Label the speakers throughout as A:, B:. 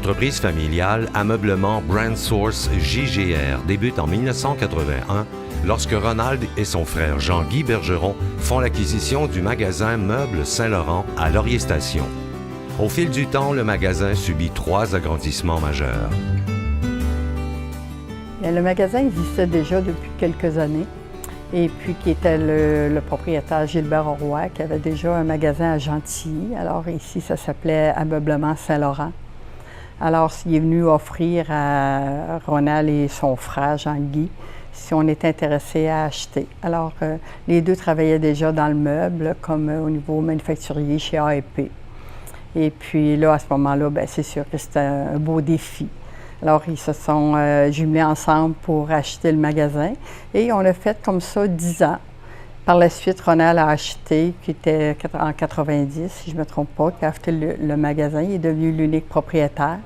A: L'entreprise familiale Ameublement Brand Source JGR débute en 1981 lorsque Ronald et son frère Jean-Guy Bergeron font l'acquisition du magasin Meubles Saint-Laurent à Laurier-Station. Au fil du temps, le magasin subit 3 agrandissements majeurs.
B: Le magasin existait déjà depuis quelques années et puis qui était le propriétaire Gilbert Roy qui avait déjà un magasin à Gentilly. Alors ici, ça s'appelait Ameublement Saint-Laurent. Alors, il est venu offrir à Ronald et son frère Jean-Guy si on était intéressé à acheter. Alors, les deux travaillaient déjà dans le meuble, comme au niveau manufacturier chez A&P. Et puis là, à ce moment-là, bien, c'est sûr que c'était un beau défi. Alors, ils se sont jumelés ensemble pour acheter le magasin et on a fait comme ça 10 ans. Par la suite, Ronald a acheté, qui était en 90, si je ne me trompe pas, qui a acheté le magasin. Il est devenu l'unique propriétaire.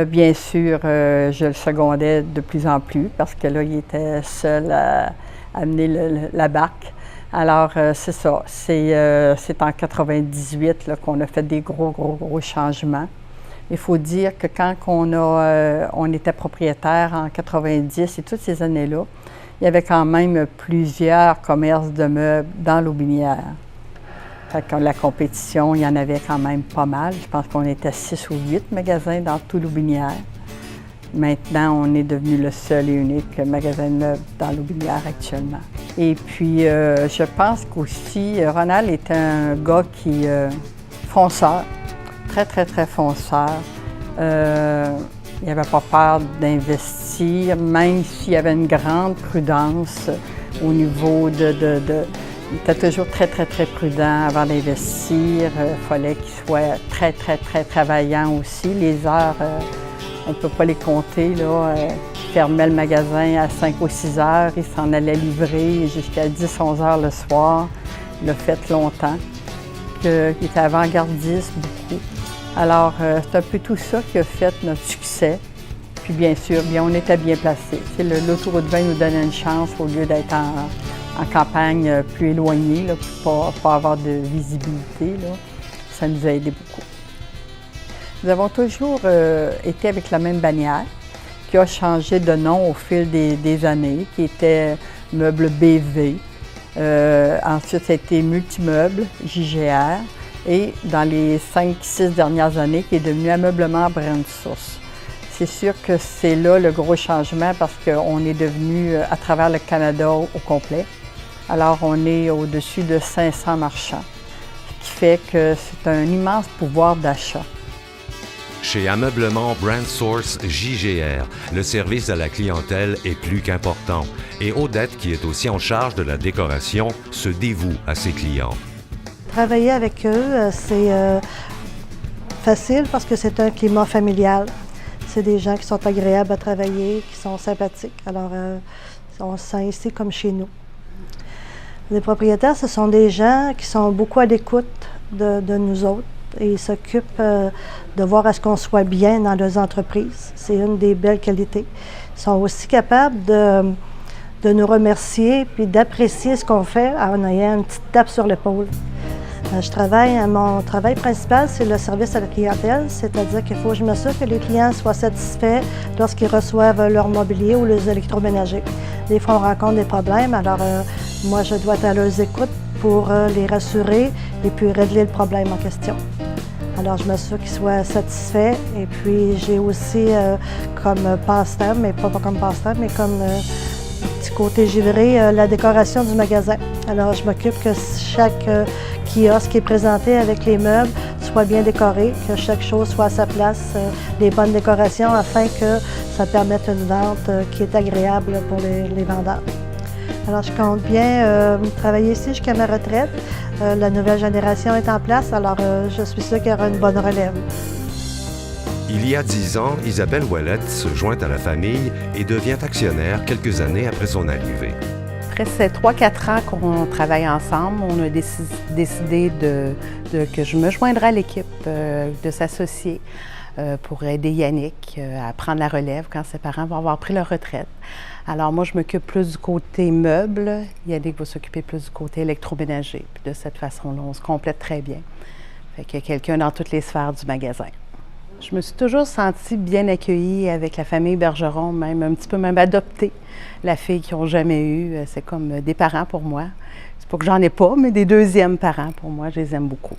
B: Bien sûr, je le secondais de plus en plus parce que là, il était seul à amener la barque. Alors, c'est ça. C'est en 98 qu'on a fait des gros changements. Il faut dire que quand on était propriétaire en 90 et toutes ces années-là, il y avait quand même plusieurs commerces de meubles dans l'Aubinière. Fait que la compétition, il y en avait quand même pas mal. Je pense qu'on était 6 ou 8 magasins dans tout l'Aubinière. Maintenant, on est devenu le seul et unique magasin de meubles dans l'Aubinière actuellement. Et puis, je pense qu'aussi, Ronald est un gars qui fonceur, très fonceur. Il n'avait pas peur d'investir, même s'il y avait une grande prudence au niveau il était toujours très prudent avant d'investir. Il fallait qu'il soit très travaillant aussi. Les heures, on ne peut pas les compter, là. Il fermait le magasin à 5 ou 6 heures. Il s'en allait livrer jusqu'à 10-11 heures le soir. Il l'a fait longtemps. Il était avant-gardiste beaucoup. Alors, c'est un peu tout ça qui a fait notre succès. Puis bien sûr, on était bien placés. L'autoroute 20 nous donnait une chance au lieu d'être en campagne plus éloignée, là, pour pas avoir de visibilité. Là. Ça nous a aidé beaucoup. Nous avons toujours été avec la même bannière qui a changé de nom au fil des années, qui était Meubles BV. Ensuite, ça a été Multimeubles JGR. Et dans les 5-6 dernières années, qui est devenu Ameublement Brand Source. C'est sûr que c'est là le gros changement parce qu'on est devenu à travers le Canada au complet. Alors, on est au-dessus de 500 marchands, ce qui fait que c'est un immense pouvoir d'achat.
A: Chez Ameublement Brand Source JGR, le service à la clientèle est plus qu'important et Odette, qui est aussi en charge de la décoration, se dévoue à ses clients.
C: Travailler avec eux, c'est facile parce que c'est un climat familial. C'est des gens qui sont agréables à travailler, qui sont sympathiques. Alors, on se sent ici comme chez nous. Les propriétaires, ce sont des gens qui sont beaucoup à l'écoute de nous autres et ils s'occupent de voir à ce qu'on soit bien dans leurs entreprises. C'est une des belles qualités. Ils sont aussi capables de nous remercier puis d'apprécier ce qu'on fait en ayant une petite tape sur l'épaule. Mon travail principal, c'est le service à la clientèle, c'est-à-dire qu'il faut que je m'assure que les clients soient satisfaits lorsqu'ils reçoivent leur mobilier ou les électroménagers. Des fois, on rencontre des problèmes, alors moi, je dois être à leurs écoutes pour les rassurer et puis régler le problème en question. Alors, je m'assure qu'ils soient satisfaits et puis j'ai aussi comme passe-temps, mais pas comme passe-temps, mais comme petit côté givré, la décoration du magasin. Alors, je m'occupe que chaque kiosque qui est présenté avec les meubles soit bien décoré, que chaque chose soit à sa place, des bonnes décorations afin que ça permette une vente qui est agréable pour les vendeurs. Alors, je compte bien travailler ici jusqu'à ma retraite. La nouvelle génération est en place, alors je suis sûre qu'il y aura une bonne relève.
A: Il y a 10 ans, Isabelle Ouellette se joint à la famille et devient actionnaire quelques années après son arrivée.
D: Après ces 3-4 ans qu'on travaille ensemble, on a décidé que je me joindrais à l'équipe, de s'associer pour aider Yannick à prendre la relève quand ses parents vont avoir pris leur retraite. Alors moi, je m'occupe plus du côté meuble, Yannick va s'occuper plus du côté électroménager. Puis de cette façon-là, on se complète très bien. Fait qu'il y a quelqu'un dans toutes les sphères du magasin. Je me suis toujours sentie bien accueillie avec la famille Bergeron, même un petit peu même adoptée. La fille qu'ils n'ont jamais eue, c'est comme des parents pour moi. C'est pas que j'en ai pas, mais des deuxièmes parents pour moi, je les aime beaucoup.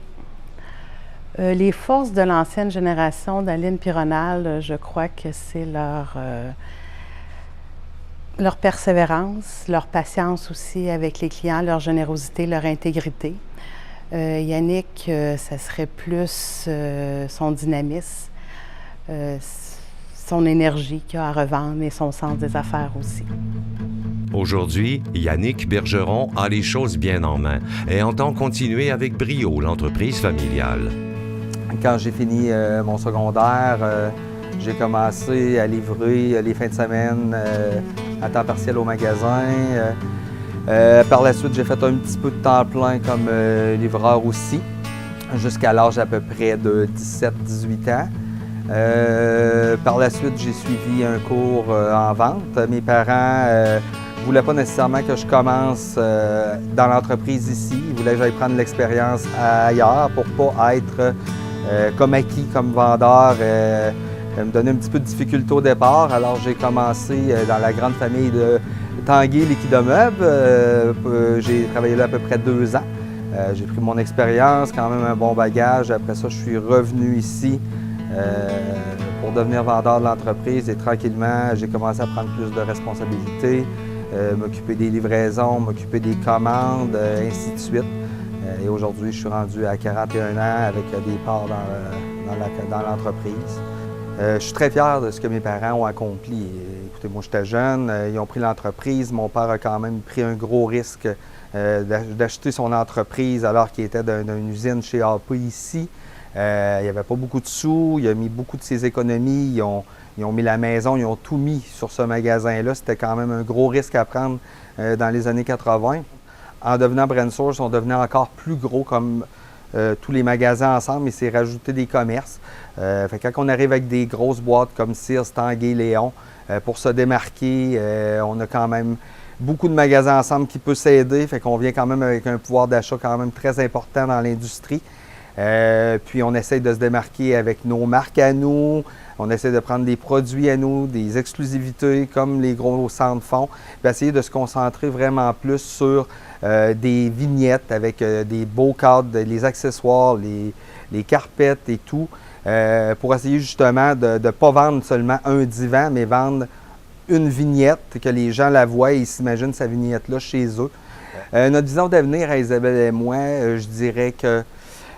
D: Les forces de l'ancienne génération d'Aline puis Ronald, je crois que c'est leur persévérance, leur patience aussi avec les clients, leur générosité, leur intégrité. Yannick, ça serait plus son dynamisme, son énergie qu'il a à revendre et son sens des affaires aussi.
A: Aujourd'hui, Yannick Bergeron a les choses bien en main et entend continuer avec brio l'entreprise familiale.
E: Quand j'ai fini mon secondaire, j'ai commencé à livrer les fins de semaine à temps partiel au magasin. Par la suite, j'ai fait un petit peu de temps plein comme livreur aussi, jusqu'à l'âge à peu près de 17-18 ans. Par la suite, j'ai suivi un cours en vente. Mes parents ne voulaient pas nécessairement que je commence dans l'entreprise ici. Ils voulaient que j'aille prendre l'expérience ailleurs pour ne pas être comme acquis, comme vendeur. Me donner un petit peu de difficulté au départ. Alors, j'ai commencé dans la grande famille de Tanguay Liquide Meubles. J'ai travaillé là à peu près 2 ans. J'ai pris mon expérience, quand même un bon bagage. Après ça, je suis revenu ici pour devenir vendeur de l'entreprise et tranquillement, j'ai commencé à prendre plus de responsabilités, m'occuper des livraisons, m'occuper des commandes, ainsi de suite. Et aujourd'hui, je suis rendu à 41 ans avec des parts dans l'entreprise. Je suis très fier de ce que mes parents ont accompli. Écoutez, moi, j'étais jeune, ils ont pris l'entreprise. Mon père a quand même pris un gros risque d'acheter son entreprise alors qu'il était dans une usine chez AP ici. Il n'y avait pas beaucoup de sous, il a mis beaucoup de ses économies, ils ont mis la maison, ils ont tout mis sur ce magasin-là. C'était quand même un gros risque à prendre dans les années 80. En devenant BrandSource, on devenait encore plus gros comme tous les magasins ensemble, il s'est rajouté des commerces. Fait que quand on arrive avec des grosses boîtes comme Sears, Tanguay, Léon, pour se démarquer, on a quand même beaucoup de magasins ensemble qui peuvent s'aider. Fait qu'on vient quand même avec un pouvoir d'achat quand même très important dans l'industrie. Puis on essaie de se démarquer avec nos marques à nous. On essaie de prendre des produits à nous, des exclusivités comme les gros centres font, puis essayer de se concentrer vraiment plus sur des vignettes avec des beaux cadres, les accessoires, les carpettes et tout, pour essayer justement de ne pas vendre seulement un divan, mais vendre une vignette, que les gens la voient et ils s'imaginent sa vignette-là chez eux. Notre vision d'avenir à Isabelle et moi, je dirais que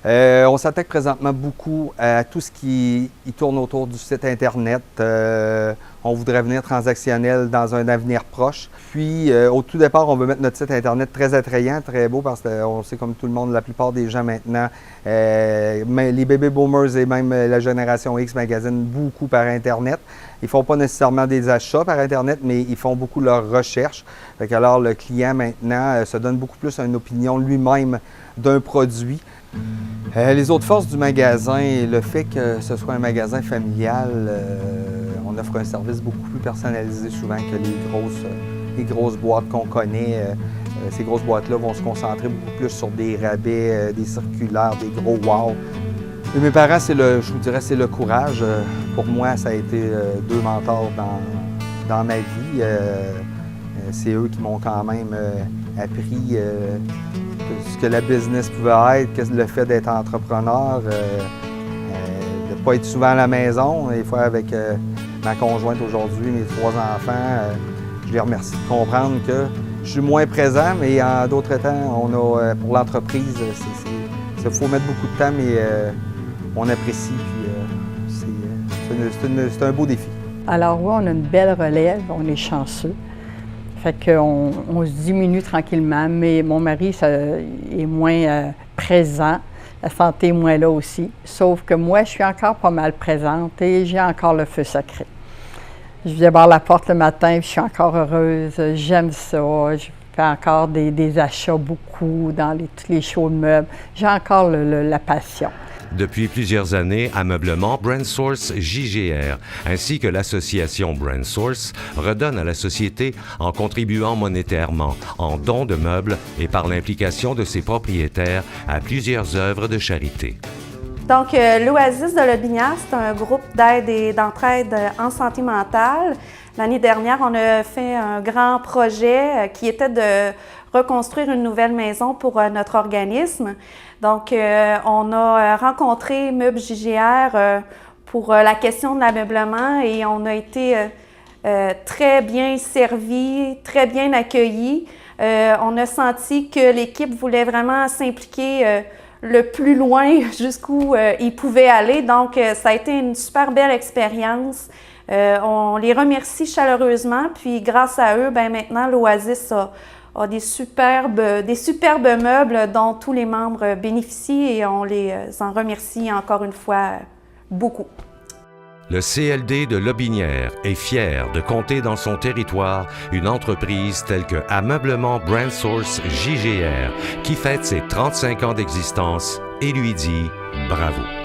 E: on s'attaque présentement beaucoup à tout ce qui tourne autour du site Internet. On voudrait venir transactionnel dans un avenir proche. Puis, au tout départ, on veut mettre notre site Internet très attrayant, très beau, parce qu'on sait comme tout le monde, la plupart des gens maintenant, les baby boomers et même la génération X magasinent beaucoup par Internet. Ils ne font pas nécessairement des achats par Internet, mais ils font beaucoup leurs recherches. Alors, le client maintenant se donne beaucoup plus une opinion lui-même d'un produit. Les autres forces du magasin, le fait que ce soit un magasin familial, on offre un service beaucoup plus personnalisé souvent que les grosses boîtes qu'on connaît. Ces grosses boîtes-là vont se concentrer beaucoup plus sur des rabais, des circulaires, des gros wow. Et mes parents, je vous dirais, c'est le courage. Pour moi, ça a été 2 mentors dans ma vie. C'est eux qui m'ont quand même appris ce que la business pouvait être, le fait d'être entrepreneur, de ne pas être souvent à la maison. Des fois, avec ma conjointe aujourd'hui, mes 3 enfants, je les remercie de comprendre que je suis moins présent, mais en d'autres temps, pour l'entreprise, il faut mettre beaucoup de temps, mais on apprécie, puis c'est un beau défi.
B: Alors oui, on a une belle relève, on est chanceux. Fait qu'on se diminue tranquillement, mais mon mari est moins présent, la santé est moins là aussi. Sauf que moi, je suis encore pas mal présente et j'ai encore le feu sacré. Je viens barrer la porte le matin, puis je suis encore heureuse, j'aime ça. Je fais encore des achats beaucoup dans tous les shows de meubles. J'ai encore la passion.
A: Depuis plusieurs années, Ameublement BrandSource JGR ainsi que l'association BrandSource redonnent à la société en contribuant monétairement, en dons de meubles et par l'implication de ses propriétaires à plusieurs œuvres de charité.
F: Donc, l'Oasis de Lotbinière, c'est un groupe d'aide et d'entraide en santé mentale. L'année dernière, on a fait un grand projet qui était de reconstruire une nouvelle maison pour notre organisme. Donc, on a rencontré Meubles JGR pour la question de l'ameublement et on a été très bien servis, très bien accueillis. On a senti que l'équipe voulait vraiment s'impliquer le plus loin jusqu'où ils pouvaient aller. Donc, ça a été une super belle expérience. On les remercie chaleureusement. Puis, grâce à eux, ben maintenant, l'Oasis a des superbes meubles dont tous les membres bénéficient et on les en remercie encore une fois beaucoup.
A: Le CLD de Lotbinière est fier de compter dans son territoire une entreprise telle que Ameublement BrandSource JGR qui fête ses 35 ans d'existence et lui dit bravo.